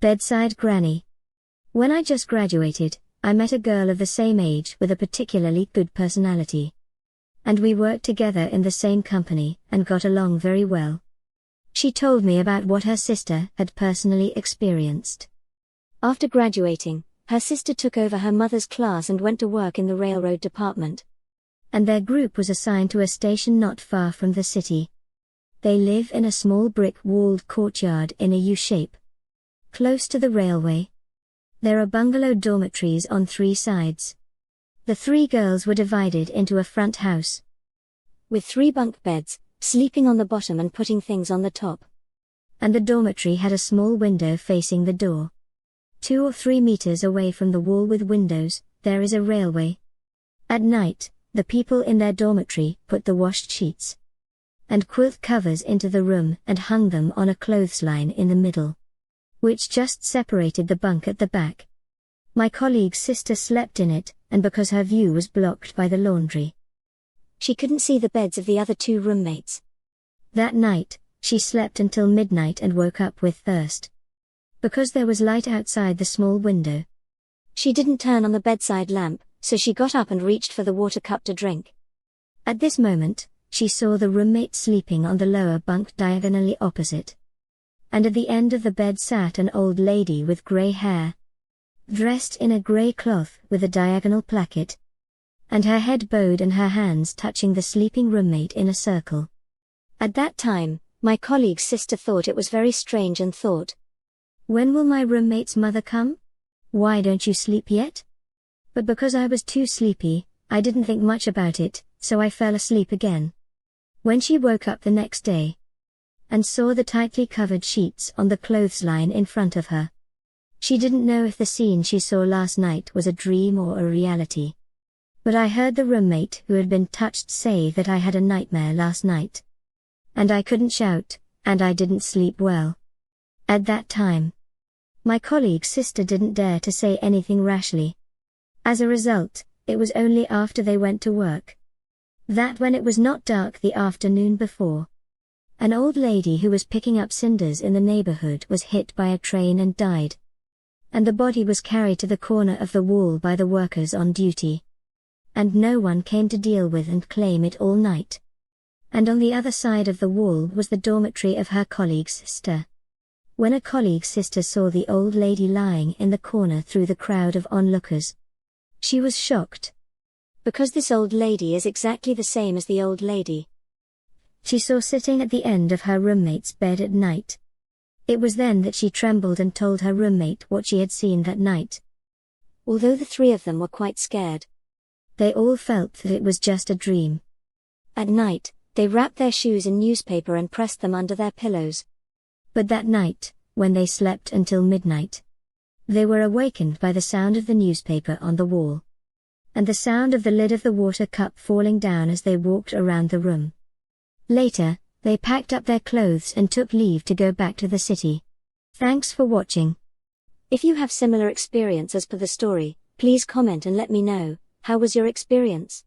Bedside Granny. When I just graduated, I met a girl of the same age with a particularly good personality. And we worked together in the same company and got along very well. She told me about what her sister had personally experienced. After graduating, her sister took over her mother's class and went to work in the railroad department. And their group was assigned to a station not far from the city. They live in a small brick-walled courtyard in a U-shape. Close to the railway. There are bungalow dormitories on 3 sides. The 3 girls were divided into a front house, with 3 bunk beds, sleeping on the bottom and putting things on the top. And the dormitory had a small window facing the door. 2 or 3 meters away from the wall with windows, there is a railway. At night, the people in their dormitory put the washed sheets and quilt covers into the room and hung them on a clothesline in the middle, which just separated the bunk at the back. My colleague's sister slept in it, and because her view was blocked by the laundry, she couldn't see the beds of the other 2 roommates. That night, she slept until midnight and woke up with thirst. Because there was light outside the small window, she didn't turn on the bedside lamp, so she got up and reached for the water cup to drink. At this moment, she saw the roommate sleeping on the lower bunk diagonally opposite. And at the end of the bed sat an old lady with grey hair, dressed in a grey cloth with a diagonal placket, and her head bowed and her hands touching the sleeping roommate in a circle. At that time, my colleague's sister thought it was very strange and thought, "When will my roommate's mother come? Why don't you sleep yet?" But because I was too sleepy, I didn't think much about it, so I fell asleep again. When she woke up the next day and saw the tightly covered sheets on the clothesline in front of her, she didn't know if the scene she saw last night was a dream or a reality. But I heard the roommate who had been touched say that I had a nightmare last night. And I couldn't shout, and I didn't sleep well. At that time, my colleague's sister didn't dare to say anything rashly. As a result, it was only after they went to work, that when it was not dark the afternoon before, an old lady who was picking up cinders in the neighborhood was hit by a train and died. And the body was carried to the corner of the wall by the workers on duty. And no one came to deal with and claim it all night. And on the other side of the wall was the dormitory of her colleague's sister. When a colleague's sister saw the old lady lying in the corner through the crowd of onlookers, she was shocked. Because this old lady is exactly the same as the old lady she saw sitting at the end of her roommate's bed at night. It was then that she trembled and told her roommate what she had seen that night. Although the 3 of them were quite scared, they all felt that it was just a dream. At night, they wrapped their shoes in newspaper and pressed them under their pillows. But that night, when they slept until midnight, they were awakened by the sound of the newspaper on the wall, and the sound of the lid of the water cup falling down as they walked around the room. Later, they packed up their clothes and took leave to go back to the city. Thanks for watching. If you have similar experience as per the story, please comment and let me know. How was your experience?